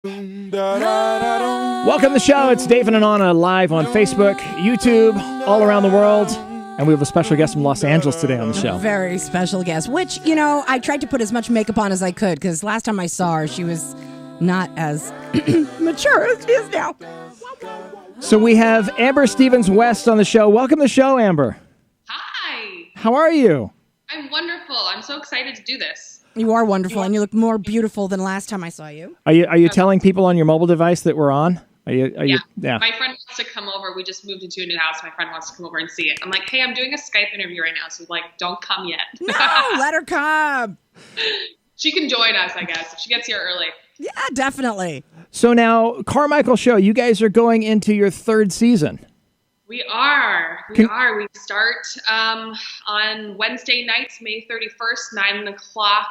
Welcome to the show. It's Davin and Anna live on Facebook, YouTube, all around the world. And we have a special guest from Los Angeles today on the show. A very special guest, which, I tried to put as much makeup on as I could because last time I saw her, she was not as mature as she is now. So we have Amber Stevens-West on the show. Welcome to the show, Amber. Hi. How are you? I'm wonderful. I'm so excited to do this. You are wonderful, and you look more beautiful than last time I saw you. Are you telling people on your mobile device that we're on? Yeah. My friend wants to come over. We just moved into a new house. My friend wants to come over and see it. I'm like, hey, I'm doing a Skype interview right now, so don't come yet. No, let her come. She can join us, I guess, if she gets here early. Yeah, definitely. So now, Carmichael Show, you guys are going into your third season. We are. We start on Wednesday nights, May 31st, 9 o'clock,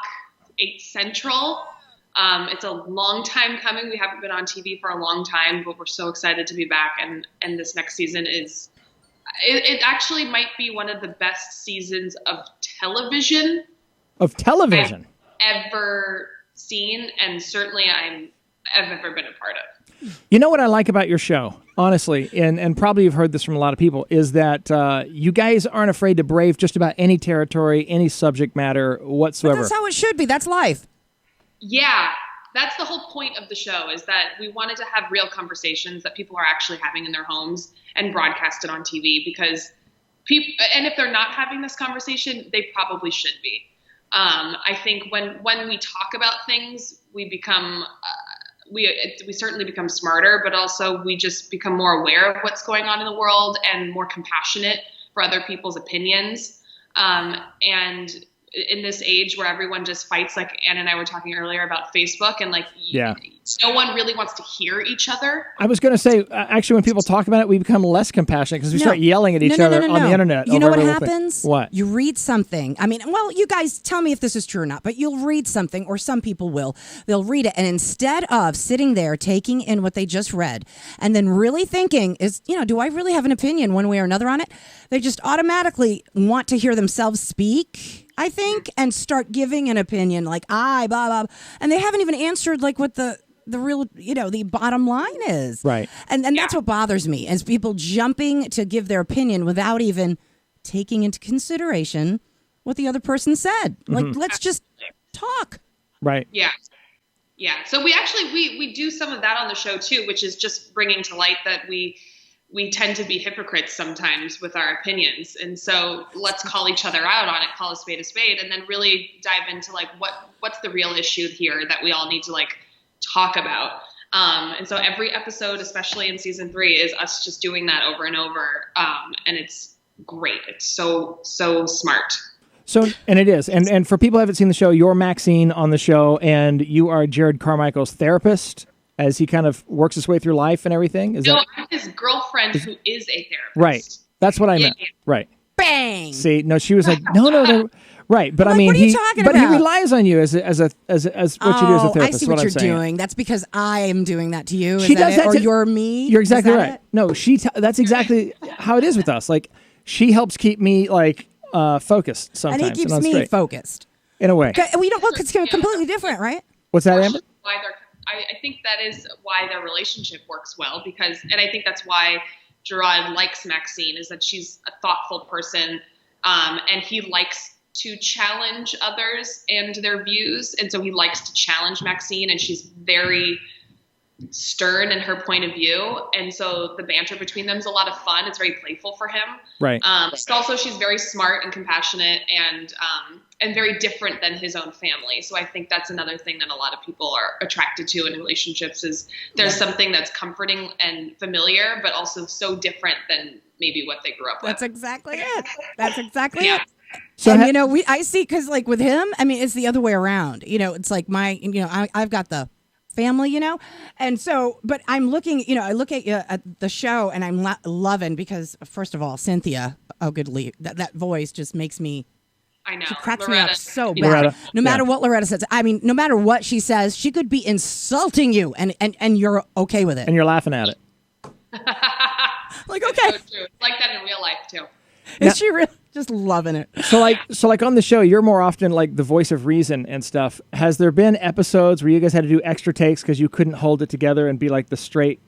8 Central. It's a long time coming. We haven't been on TV for a long time, but we're so excited to be back. And this next season it actually might be one of the best seasons of television. Of television? I've ever seen, and certainly I've ever been a part of. You know what I like about your show, honestly, and probably you've heard this from a lot of people, is that you guys aren't afraid to brave just about any territory, any subject matter whatsoever. But that's how it should be. That's life. Yeah, that's the whole point of the show, is that we wanted to have real conversations that people are actually having in their homes and broadcast it on TV, because people, and if they're not having this conversation, they probably should be. I think when we talk about things, we become we certainly become smarter, but also we just become more aware of what's going on in the world and more compassionate for other people's opinions. And in this age where everyone just fights, like Anna and I were talking earlier about Facebook, and no one really wants to hear each other. I was going to say, actually, when people talk about it, we become less compassionate because we start yelling at each other on the internet. You know what happens? What? You read something. I mean, well, you guys tell me if this is true or not, but you'll read something, or some people will. They'll read it, and instead of sitting there taking in what they just read and then really thinking, do I really have an opinion one way or another on it? They just automatically want to hear themselves speak, I think, and start giving an opinion like, blah, blah, and they haven't even answered like what the real, the bottom line is. Right. And that's what bothers me, is people jumping to give their opinion without even taking into consideration what the other person said. Mm-hmm. Like, let's just talk. Right. Yeah. Yeah. So we actually, we do some of that on the show too, which is just bringing to light that we tend to be hypocrites sometimes with our opinions. And so let's call each other out on it, call a spade, and then really dive into like, what's the real issue here that we all need to like talk about. And so every episode, especially in season 3, is us just doing that over and over. And it's great. It's so smart. So, and it is. And for people who haven't seen the show, you're Maxine on the show, and you are Jared Carmichael's therapist as he kind of works his way through life and everything. I'm his girlfriend who is a therapist. Right. That's what I meant. Yeah. Right. Bang. See, no, she was like, no. Right, but I mean, what are you talking about? He relies on you as what you do as a therapist. I see what you're saying. doing. That's because I am doing that to you. She does that, or you're me. You're exactly right. It? No, that's exactly how it is with us. Like, she helps keep me like focused sometimes, and he keeps me focused in a way. We don't look. It's completely different, right? What's that, Amber? I think that is why their relationship works well, and I think that's why Gerard likes Maxine, is that she's a thoughtful person, and he likes to challenge others and their views. And so he likes to challenge Maxine, and she's very stern in her point of view. And so the banter between them is a lot of fun. It's very playful for him. Right. Also, she's very smart and compassionate and very different than his own family. So I think that's another thing that a lot of people are attracted to in relationships, is there's something that's comforting and familiar, but also so different than maybe what they grew up with. That's exactly it. That's exactly it. So, and, I see, because like with him, I mean, it's the other way around. It's like I've got the family, and so, but I'm looking, I look at you at the show, and I'm loving, because first of all, Cynthia, that voice just makes me, I know. She cracks Loretta. me up so bad. No matter what Loretta says. I mean, no matter what she says, she could be insulting you, and you're okay with it. And you're laughing at it. Like, okay. So true. It's like that in real life, too. Is she really just loving it? So like on the show, you're more often like the voice of reason and stuff. Has there been episodes where you guys had to do extra takes because you couldn't hold it together and be like the straight,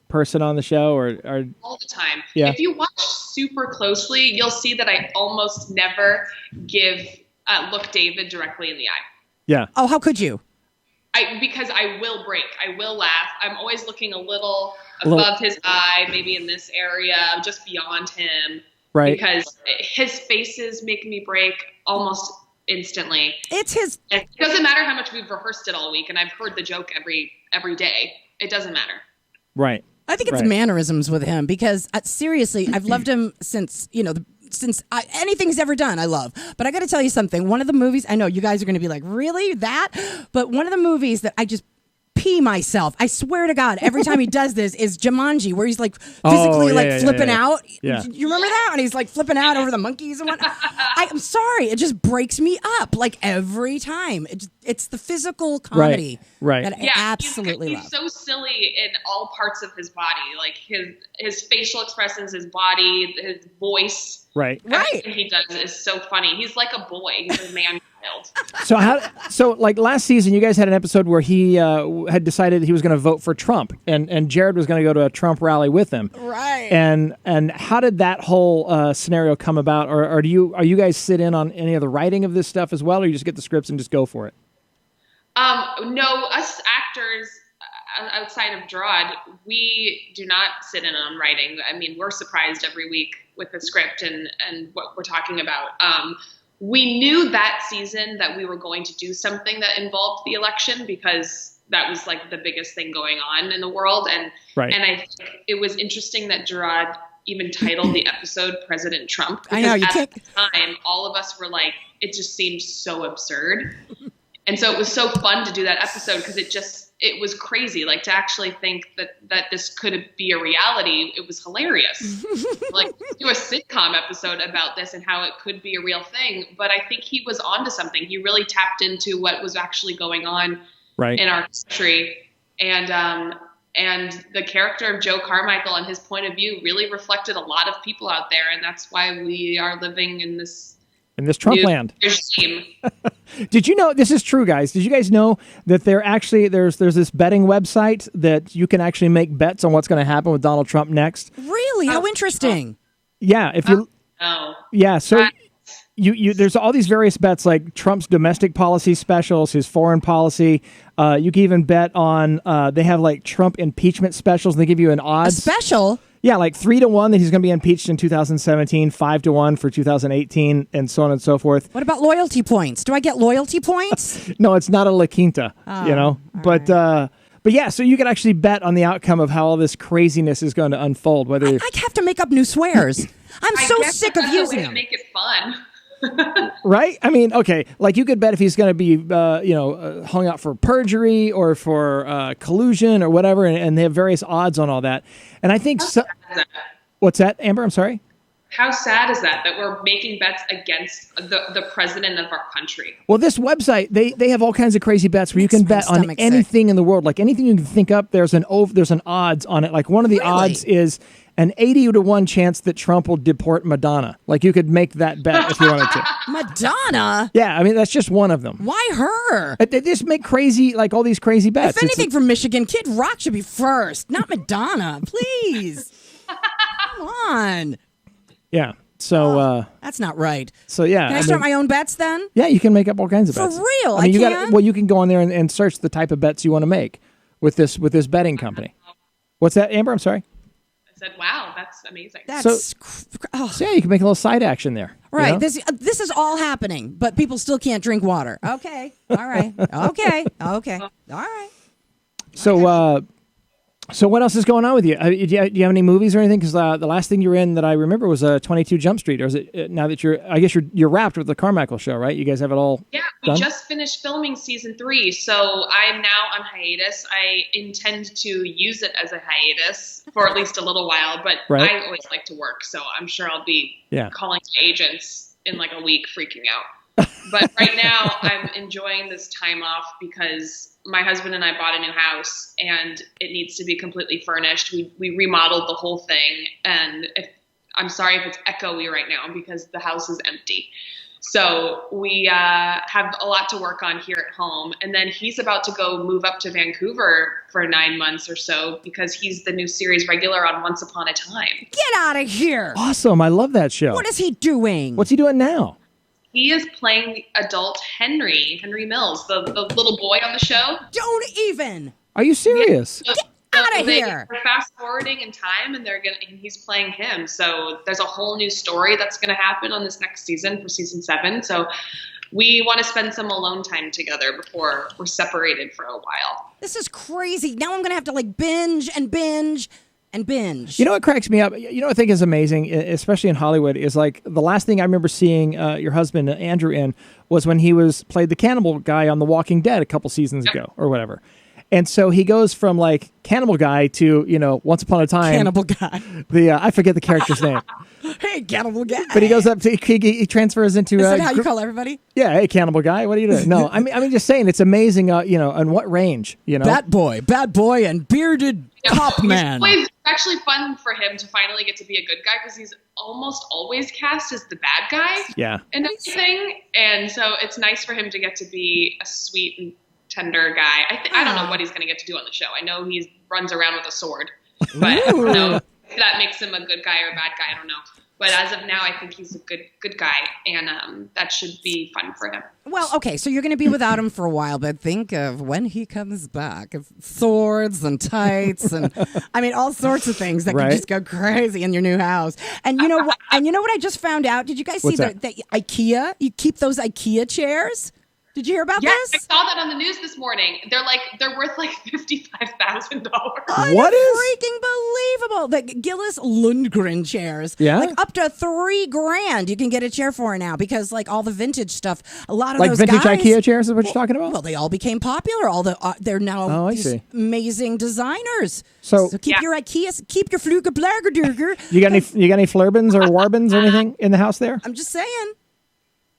person on the show, or all the time? Yeah. If you watch super closely, you'll see that I almost never look David directly in the eye. Yeah. Oh, how could you? Because I will break. I will laugh. I'm always looking a little above his eye, maybe in this area, just beyond him. Right. Because his faces make me break almost instantly. It's his. And it doesn't matter how much we've rehearsed it all week, and I've heard the joke every day. It doesn't matter. Right. I think it's mannerisms with him because seriously, I've loved him since anything he's ever done, I love. But I got to tell you something. One of the movies, I know you guys are going to be like, really? That? But one of the movies that I just pee myself, I swear to God, every time he does this is Jumanji, where he's like physically flipping out. Yeah. You remember that? And he's like flipping out over the monkeys and whatnot. I'm sorry. It just breaks me up like every time. It's the physical comedy that I absolutely love. He's so silly in all parts of his body, like his facial expressions, his body, his voice. Right. Everything he does is so funny. He's like a boy. He's a man-child. So like last season, you guys had an episode where he had decided he was going to vote for Trump, and Jared was going to go to a Trump rally with him. Right. And how did that whole scenario come about? Or are you guys sit in on any of the writing of this stuff as well, or you just get the scripts and just go for it? No, us actors outside of Gerard, we do not sit in on writing. I mean, we're surprised every week with the script and what we're talking about. We knew that season that we were going to do something that involved the election because that was like the biggest thing going on in the world. And I think it was interesting that Gerard even titled the episode President Trump. I know, you can't. At the time, all of us were like, it just seemed so absurd. And so it was so fun to do that episode because it was crazy. Like to actually think that this could be a reality. It was hilarious. Like do a sitcom episode about this and how it could be a real thing. But I think he was onto something. He really tapped into what was actually going on in our country. And the character of Joe Carmichael and his point of view really reflected a lot of people out there. And that's why we are living in this Trump land. Did you know, this is true, guys, did you guys know that there's this betting website that you can actually make bets on what's going to happen with Donald Trump next? Really? How interesting. Yeah. If you, yeah. So there's all these various bets like Trump's domestic policy specials, his foreign policy. You can even bet on, they have like Trump impeachment specials and they give you an odds. A special? Yeah, like 3-1 that he's going to be impeached in 2017, 5-1 for 2018, and so on and so forth. What about loyalty points? Do I get loyalty points? No, it's not a La Quinta, But yeah, so you can actually bet on the outcome of how all this craziness is going to unfold. Whether I have to make up new swears. I'm so sick of using them. Make it fun. Right? I mean, okay, like you could bet if he's going to be, hung out for perjury or for collusion or whatever, and they have various odds on all that. And I think what's that, Amber? I'm sorry. How sad is that we're making bets against the president of our country? Well, this website, they have all kinds of crazy bets where you can bet on anything in the world. Like anything you can think up, there's an odds on it. Like one of the odds is an 80-1 chance that Trump will deport Madonna. Like you could make that bet if you wanted to. Madonna? Yeah, I mean, that's just one of them. Why her? They just make crazy, like all these crazy bets. If anything from Michigan, Kid Rock should be first, not Madonna. Please. Come on. Yeah. So that's not right. So yeah. Can I start my own bets then? Yeah, you can make up all kinds of For bets. For real? I mean, you can go on there and search the type of bets you want to make with this betting company. What's that, Amber? I'm sorry. I said, wow, that's amazing. So yeah, you can make a little side action there. Right. You know? This is all happening, but people still can't drink water. Okay. All right. Okay. All right. So what else is going on with you? Do you have any movies or anything? Because the last thing you were in that I remember was 22 Jump Street. Or is it now that you're wrapped with the Carmichael show, right? You guys have it all. Yeah, we just finished filming season 3, so I'm now on hiatus. I intend to use it as a hiatus for at least a little while, but I always like to work, so I'm sure I'll be calling agents in like a week, freaking out. But right now, I'm enjoying this time off because my husband and I bought a new house and it needs to be completely furnished. We remodeled the whole thing, and I'm sorry if it's echoey right now because the house is empty. So we have a lot to work on here at home. And then he's about to go move up to Vancouver for 9 months or so because he's the new series regular on Once Upon a Time. Get out of here. Awesome. I love that show. What is he doing? What's he doing now? He is playing the adult Henry Mills, the little boy on the show. Don't even. Are you serious? Yeah. Get out of here. They're fast forwarding in time and he's playing him. So there's a whole new story that's going to happen on this next season for season 7. So we want to spend some alone time together before we're separated for a while. This is crazy. Now I'm going to have to like binge and binge and binge. You know what cracks me up? You know what I think is amazing, especially in Hollywood, is like the last thing I remember seeing your husband, Andrew, in was when he played the cannibal guy on The Walking Dead a couple seasons ago or whatever. And so he goes from like cannibal guy to, Once Upon a Time. Cannibal guy. I forget the character's name. Hey, cannibal guy. But he goes up to, he transfers into. Is that how you call everybody? Yeah, hey, cannibal guy. What are you doing? No, I mean, just saying, it's amazing. On what range? Bad boy, and bearded cop man. It's actually fun for him to finally get to be a good guy because he's almost always cast as the bad guy. Yeah. And everything, and so it's nice for him to get to be a sweet and tender guy. I don't know what he's going to get to do on the show. I know he runs around with a sword, but I don't know if that makes him a good guy or a bad guy. I don't know. But as of now, I think he's a good guy, and that should be fun for him. Well, okay, so you're going to be without him for a while, but think of when he comes back. Swords and tights and, all sorts of things that can just go crazy in your new house. And you know what? I just found out? Did you guys see that IKEA? You keep those IKEA chairs? Did you hear about this? I saw that on the news this morning. They're worth like $55,000. What is freaking believable? The Gillis Lundgren chairs. Yeah, like up to $3,000 you can get a chair for now because like all the vintage stuff. A lot of like those vintage guys, IKEA chairs is what you're talking about. Well, they all became popular. They're now amazing designers. So keep your IKEA, keep your Flugelblagerdurger. You got any Flurbins or Warbins or anything in the house there? I'm just saying.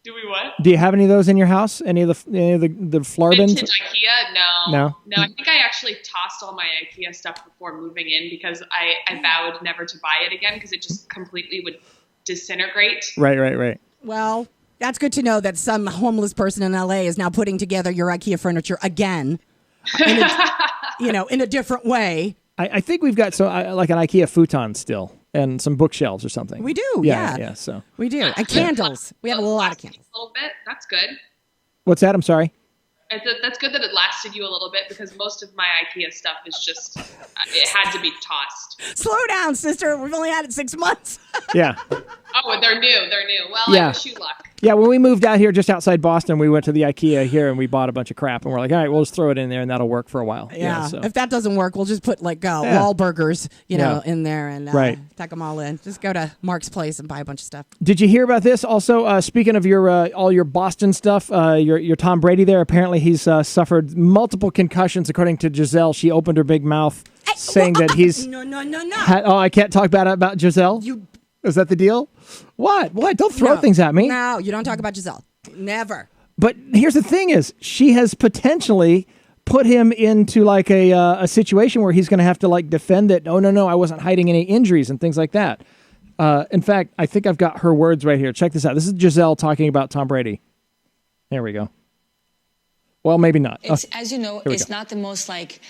Do we what? Do you have any of those in your house? Any of the Flarbins? Vintage IKEA? No. I think I actually tossed all my IKEA stuff before moving in because I vowed never to buy it again because it just completely would disintegrate. Right. Well, that's good to know that some homeless person in LA is now putting together your IKEA furniture again, in a different way. I think we've got like an IKEA futon still. And some bookshelves or something. We do, yeah. So we do, and candles. We have a lot of candles. A little bit. That's good. What's that? I'm sorry. That's good that it lasted you a little bit because most of my IKEA stuff is just it had to be tossed. Slow down, sister. We've only had it 6 months. Yeah. Oh, they're new. Well, I wish you luck. Yeah, when we moved out here just outside Boston, we went to the IKEA here and we bought a bunch of crap and we're like, all right, we'll just throw it in there and that'll work for a while. Yeah. So. If that doesn't work, we'll just put like Wahlburgers, in there and tuck them all in. Just go to Mark's place and buy a bunch of stuff. Did you hear about this? Also, speaking of your all your Boston stuff, your Tom Brady there, apparently he's suffered multiple concussions, according to Giselle. She opened her big mouth saying that he's... No. I can't talk about Giselle? Is that the deal? What? Don't throw things at me. No, you don't talk about Giselle. Never. But here's the thing is, she has potentially put him into like a situation where he's going to have to like defend that, oh, no, I wasn't hiding any injuries and things like that. In fact, I think I've got her words right here. Check this out. This is Giselle talking about Tom Brady. There we go. Well, maybe not. It's, as you know, it's not the most like...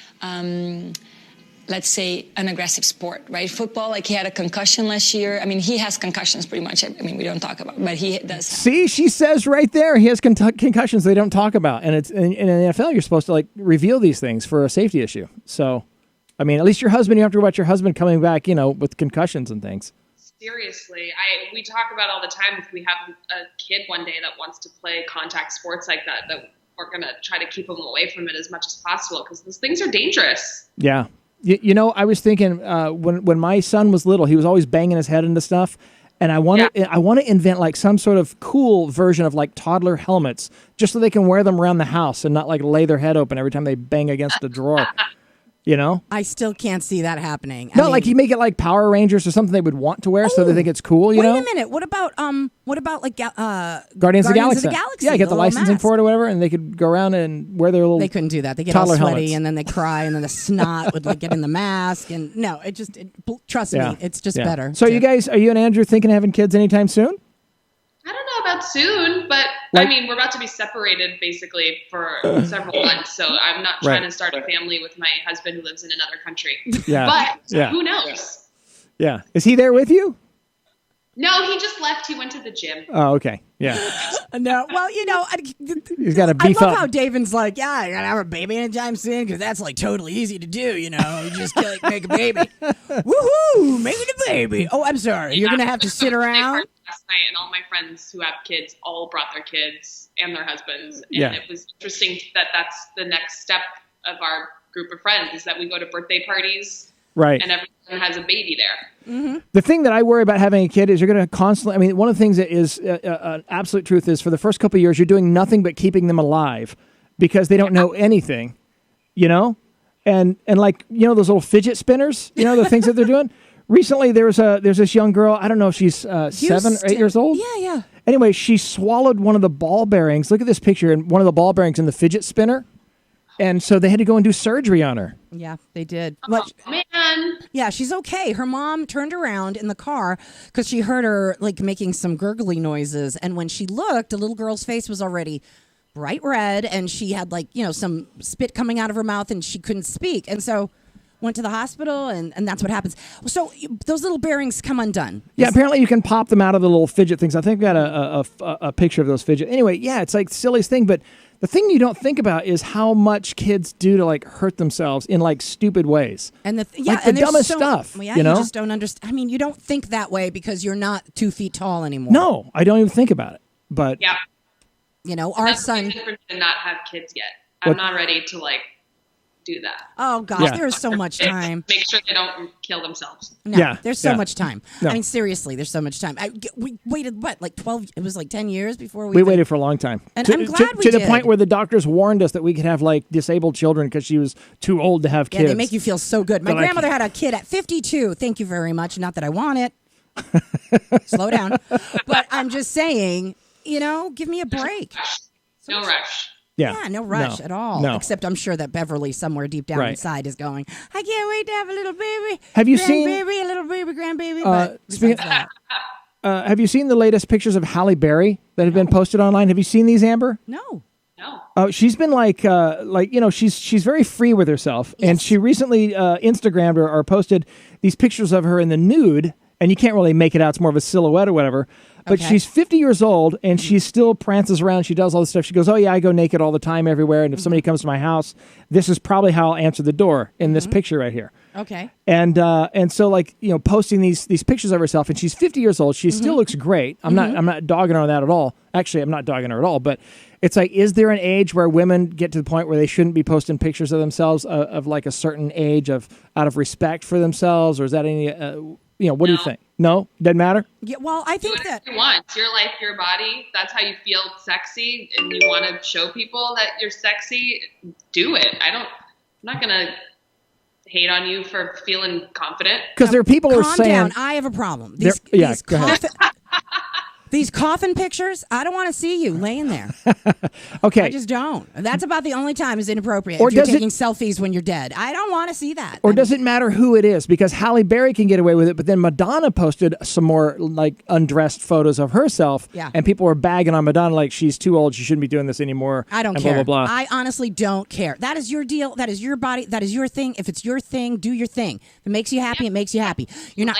let's say, an aggressive sport, right? Football, like he had a concussion last year. I mean, he has concussions pretty much. I mean, we don't talk about, but he does. See, she says right there, he has concussions they don't talk about. And it's in the NFL, you're supposed to like reveal these things for a safety issue. So, I mean, at least your husband, you have to worry about your husband coming back, with concussions and things. Seriously, we talk about all the time if we have a kid one day that wants to play contact sports like that we're going to try to keep them away from it as much as possible because those things are dangerous. Yeah. I was thinking when my son was little, he was always banging his head into stuff, and I want to invent like some sort of cool version of like toddler helmets, just so they can wear them around the house and not like lay their head open every time they bang against the drawer. You know? I still can't see that happening. No, like you make it like Power Rangers or something they would want to wear so they think it's cool, you know? Wait a minute. What about like Guardians of the Galaxy? Yeah, get the licensing for it or whatever, and they could go around and wear their little. They couldn't do that. They get all sweaty helmets. and then they cry and then the snot would like get in the mask and no, trust me, it's just better. So are you and Andrew thinking of having kids anytime soon? I don't know about soon, but I mean, we're about to be separated basically for several months, so I'm not trying to start a family with my husband who lives in another country. Yeah. But who knows? Yeah. Is he there with you? No, he just left. He went to the gym. Oh, okay. Yeah. No, well, he's got to beef up. I love how Davin's like, yeah, I gotta have a baby anytime soon because that's like totally easy to do. You just like make a baby. Woohoo! Making a baby. Oh, I'm sorry. You're gonna have to sit around. Last night, and all my friends who have kids all brought their kids and their husbands, and it was interesting that that's the next step of our group of friends is that we go to birthday parties. Right. And everyone has a baby there. Mm-hmm. The thing that I worry about having a kid is you're going to constantly, I mean, one of the things that is an absolute truth is for the first couple of years, you're doing nothing but keeping them alive because they don't know anything, And like, those little fidget spinners, the things that they're doing. Recently, there's this young girl, I don't know if she's 7 or 8 years old. Yeah. Anyway, she swallowed one of the ball bearings. Look at this picture, and one of the ball bearings in the fidget spinner. And so they had to go and do surgery on her. Yeah, they did. Oh, man. Yeah, she's okay. Her mom turned around in the car because she heard her like making some gurgly noises. And when she looked, the little girl's face was already bright red. And she had like, some spit coming out of her mouth and she couldn't speak. And so went to the hospital and that's what happens. So those little bearings come undone. Yeah, apparently you can pop them out of the little fidget things. I think we got a picture of those fidget. Anyway, yeah, it's like the silliest thing, but the thing you don't think about is how much kids do to like hurt themselves in like stupid ways. And the dumbest stuff. Well, you just don't understand. I mean, you don't think that way because you're not 2 feet tall anymore. No, I don't even think about it. But our son for me to not have kids yet. I'm not ready to do that. Oh gosh, there's so much time. Make sure they don't kill themselves. No, there's so much time. No. I mean, seriously, there's so much time. We waited like 12. It was like 10 years before we waited for a long time. And I'm glad we did. To the point where the doctors warned us that we could have like disabled children because she was too old to have kids. Yeah, they make you feel so good. My grandmother had a kid at 52. Thank you very much. Not that I want it. Slow down. But I'm just saying, give me a break. No rush. Yeah, no rush at all. No. Except I'm sure that Beverly somewhere deep down inside is going, I can't wait to have a little baby. Have you seen a little baby, grandbaby? But have you seen the latest pictures of Halle Berry that have been posted online? Have you seen these, Amber? No. She's been she's very free with herself, and she recently Instagrammed or posted these pictures of her in the nude, and you can't really make it out; it's more of a silhouette or whatever. But she's 50 years old, and she still prances around. She does all this stuff. She goes, "Oh yeah, I go naked all the time, everywhere. And if somebody comes to my house, this is probably how I'll answer the door in this picture right here." Okay. And so posting these pictures of herself, and she's 50 years old. She still looks great. I'm not dogging her on that at all. Actually, I'm not dogging her at all. But it's like, is there an age where women get to the point where they shouldn't be posting pictures of themselves of like a certain age out of respect for themselves, or is that any? What do you think? No, doesn't matter. Yeah, well, I think that you want. It's your life, your body. That's how you feel sexy, and you want to show people that you're sexy. Do it. I'm not gonna hate on you for feeling confident. Because there are people who are saying, "Calm down." I have a problem. These coffin pictures, I don't want to see you laying there. Okay. I just don't. That's about the only time it's inappropriate. Or if you're taking selfies when you're dead. I don't want to see that. Or does it matter who it is? Because Halle Berry can get away with it, but then Madonna posted some more like undressed photos of herself. Yeah. And people were bagging on Madonna like she's too old, she shouldn't be doing this anymore. I don't care. Blah, blah, blah. I honestly don't care. That is your deal. That is your body. That is your thing. If it's your thing, do your thing. If it makes you happy, it makes you happy. You're not...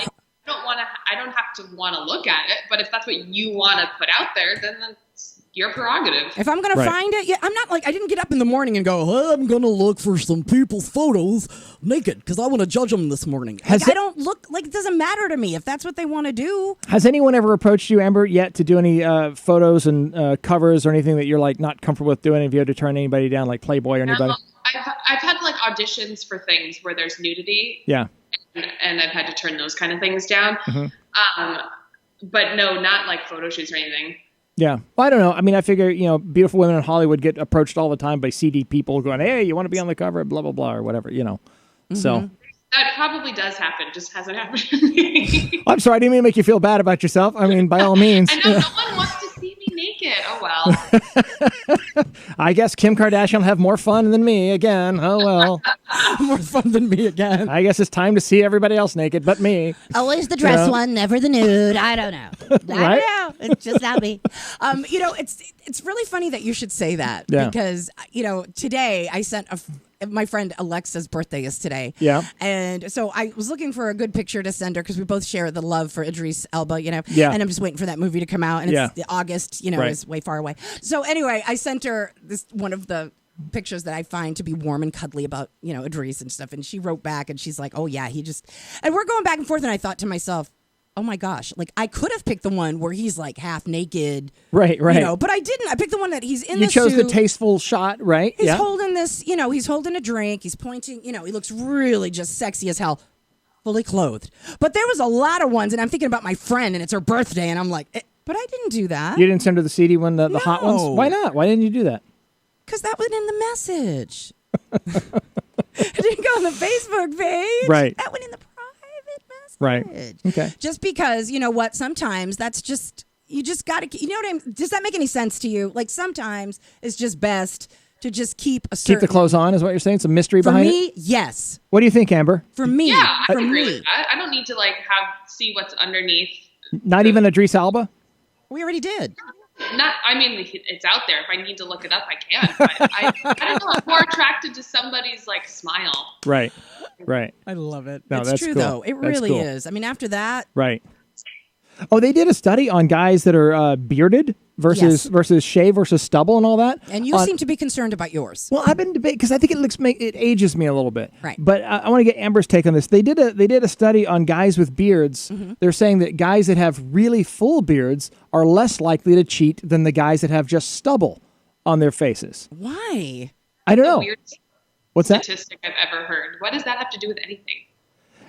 I don't have to want to look at it, but if that's what you want to put out there, then that's your prerogative. If I'm going to find it, I'm not like, I didn't get up in the morning and go, I'm going to look for some people's photos naked because I want to judge them this morning. I don't look, like, it doesn't matter to me if that's what they want to do. Has anyone ever approached you, Amber, yet to do any photos and covers or anything that you're like not comfortable with doing? Have you had to turn anybody down, like Playboy or anybody? I've had like auditions for things where there's nudity. Yeah. And I've had to turn those kind of things down. But no, not like photo shoots or anything. Yeah. Well, I don't know. I mean, I figure, beautiful women in Hollywood get approached all the time by seedy people going, hey, you want to be on the cover, blah, blah, blah, or whatever, So that probably does happen. Just hasn't happened to me. I'm sorry, I didn't mean to make you feel bad about yourself. I mean, by all means. I know no one wants to see me naked. Oh well. I guess Kim Kardashian will have more fun than me again. Oh well. More fun than me again. I guess it's time to see everybody else naked but me. Always the dress one, never the nude. I don't know. Right? I don't know. It's just not me. It's really funny that you should say that because today I sent my friend Alexa's birthday is today. Yeah. And so I was looking for a good picture to send her because we both share the love for Idris Elba, Yeah. And I'm just waiting for that movie to come out. And it's August, Right. is way far away. So anyway, I sent her this one of the pictures that I find to be warm and cuddly about, Idris and stuff. And she wrote back and she's like, oh yeah, and we're going back and forth. And I thought to myself, oh my gosh, like I could have picked the one where he's like half naked. Right. But I didn't. I picked the one that he's in You the chose suit. the tasteful shot, right? He's holding this, he's holding a drink. He's pointing, he looks really just sexy as hell, fully clothed. But there was a lot of ones, and I'm thinking about my friend, and it's her birthday, and I'm like, but I didn't do that. You didn't send her the seedy one, the hot ones? No. Why not? Why didn't you do that? Because that was in the message. It didn't go on the Facebook page. Right. That went in the private message. Right. Okay. Just because, you know what, sometimes that's just, you just got to, does that make any sense to you? Like sometimes it's just best to just keep a certain. Keep the clothes on is what you're saying? Some mystery behind it? For me, yes. What do you think, Amber? For me. Yeah, I for agree me. with that. I don't need to see what's underneath. Not even Idris Elba? We already did. It's out there. If I need to look it up, I can. But I don't know. I'm more attracted to somebody's smile. Right. I love it. No, it's that's true, cool. though. It That's really cool. is. I mean, after that. Right. Oh, they did a study on guys that are bearded versus shave versus stubble and all that. And you seem to be concerned about yours. Well, I've been debating because I think it ages me a little bit. Right. But I want to get Amber's take on this. They did a study on guys with beards. Mm-hmm. They're saying that guys that have really full beards are less likely to cheat than the guys that have just stubble on their faces. Why? I don't know. Weird What's that? statistic I've ever heard. What does that have to do with anything?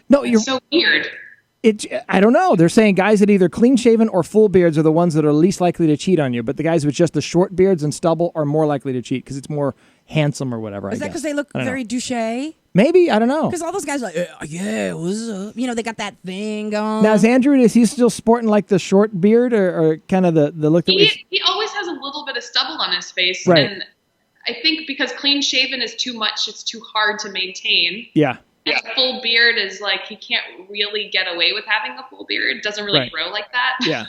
No, It's so weird. I don't know. They're saying guys that either clean shaven or full beards are the ones that are least likely to cheat on you, but the guys with just the short beards and stubble are more likely to cheat because it's more handsome or whatever. Is that because they look very douche? Maybe, I don't know. Because all those guys are like, yeah, what's up? They got that thing going. Now, is he still sporting the short beard or kind of the look that he always has a little bit of stubble on his face, right. And I think because clean shaven is too much, it's too hard to maintain. Yeah. And a full beard is he can't really get away with having a full beard. It doesn't really grow like that. Yeah.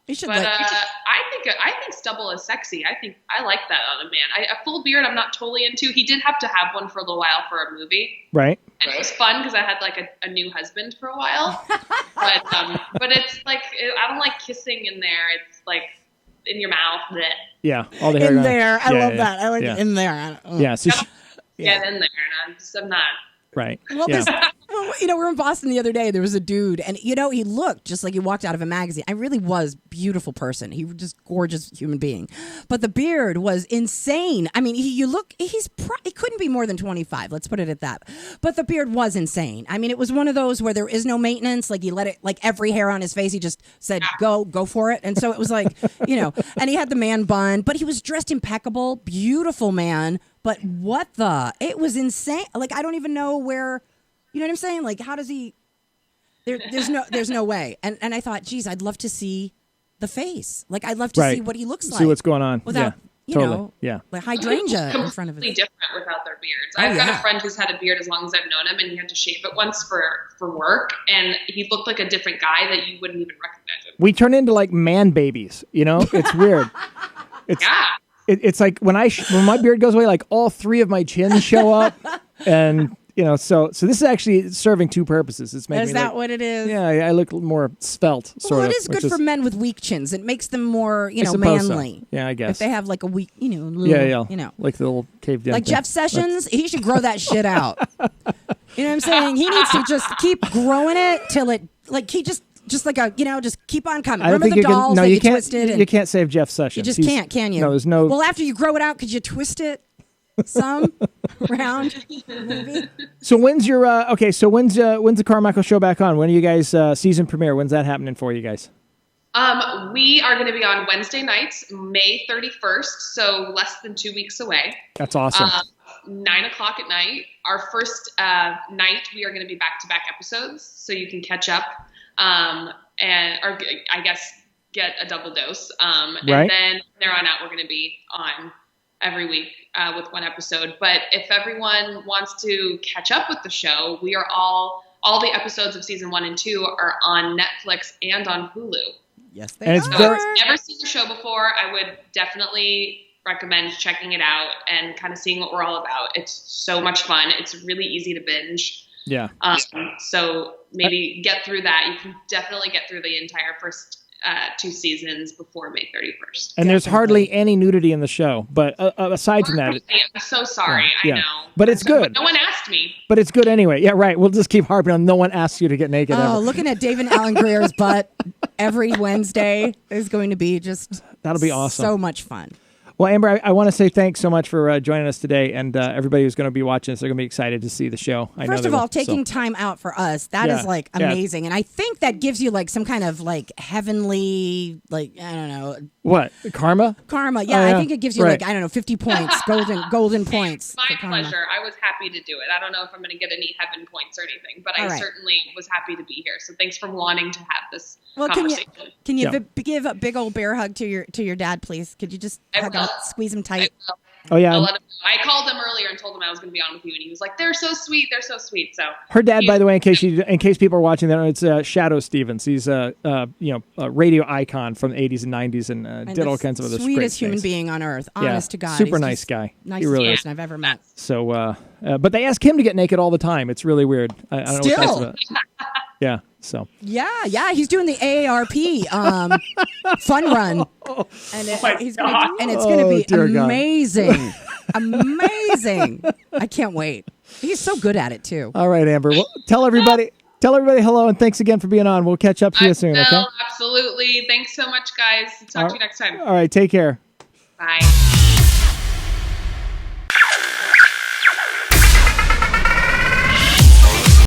You should I think stubble is sexy. I like that on a man. A full beard I'm not totally into. He did have to have one for a little while for a movie. Right. And it was fun because I had a new husband for a while. but it's I don't like kissing in there. It's in your mouth. Bleh. Yeah. All the hair in gone. there. I love that. I like yeah. it in there. Yeah. So Get in there. I'm not. Right. Well, yeah. we were in Boston the other day. There was a dude, and he looked just like he walked out of a magazine. I really was beautiful person. He was just gorgeous human being, but the beard was insane. I mean, he couldn't be more than 25. Let's put it at that. But the beard was insane. I mean, it was one of those where there is no maintenance. He let it every hair on his face. He just said, "Go for it." And so it was and he had the man bun, but he was dressed impeccable, beautiful man. But it was insane. I don't even know where, you know what I'm saying? How does he, there's no way. And I thought, geez, I'd love to see the face. I'd love to see what he looks like. See what's going on. Without, hydrangea in front of Completely it. different without their beards. I've got a friend who's had a beard as long as I've known him, and he had to shave it once for work, and he looked like a different guy that you wouldn't even recognize him. We turn into man babies, It's weird. It's like when my beard goes away, all three of my chins show up, and so this is actually serving two purposes. It's making Is that what it is? Yeah, I look more svelte. Well, it is good for men with weak chins. It makes them more, manly. So. Yeah, I guess if they have a weak, little, like the little caved in. Like Jeff Sessions, he should grow that shit out. You know what I'm saying? He needs to just keep growing it till it he just keep on coming. Remember the dolls that you twisted? You can't save Jeff Sessions. You just can't, can you? No, there's no. Well, after you grow it out, could you twist it some round? Maybe? So when's your when's the Carmichael show back on? When are you guys season premiere? When's that happening for you guys? We are going to be on Wednesday nights, May 31st, so less than 2 weeks away. That's awesome. 9 o'clock at night. Our first night, we are going to be back-to-back episodes, so you can catch up or I guess get a double dose. And then there on out, we're going to be on every week with one episode. But if everyone wants to catch up with the show, we are all the episodes of season 1 and 2 are on Netflix and on Hulu. Yes, they are. So if you've never seen the show before, I would definitely recommend checking it out and kind of seeing what we're all about. It's so much fun. It's really easy to binge. Yeah. So maybe get through that. You can definitely get through the entire first 2 seasons before May 31st. And there's hardly any nudity in the show, but aside from that, I'm so sorry. Yeah. I know, but it's good. No one asked me. But it's good anyway. Yeah, right. We'll just keep harping on. No one asks you to get naked. Oh, ever. looking at Davin Allen Greer's butt every Wednesday is going to be just that'll be awesome. So much fun. Well, Amber, I want to say thanks so much for joining us today, and everybody who's going to be watching this, they're going to be excited to see the show. First of all, taking time out for us, that is like amazing, and I think that gives you like some kind of like heavenly, like I don't know. What? Karma? Karma, yeah. I think it gives you like, I don't know, 50 points, golden points. My pleasure. I was happy to do it. I don't know if I'm going to get any heaven points or anything, but I certainly was happy to be here. So thanks for wanting to have this conversation. Can you give a big old bear hug to your dad, please? Could you just squeeze him tight? Oh, yeah. I called him earlier and told him I was going to be on with you, and he was like, "They're so sweet. They're so sweet." So her dad, by the way, in case people are watching, it's Shadow Stevens. He's a radio icon from the 80s and 90s, and did all kinds of other sweetest human being on earth. Honest to God, super nice guy. Nicest person I've ever met. So, but they ask him to get naked all the time. It's really weird. I don't know what that's about. Yeah. So. Yeah, he's doing the AARP fun run, and it's going to be amazing, amazing. I can't wait. He's so good at it too. All right, Amber. Well, tell everybody hello, and thanks again for being on. We'll catch up to you soon. Okay. Absolutely. Thanks so much, guys. Talk to you next time. All right. Take care. Bye.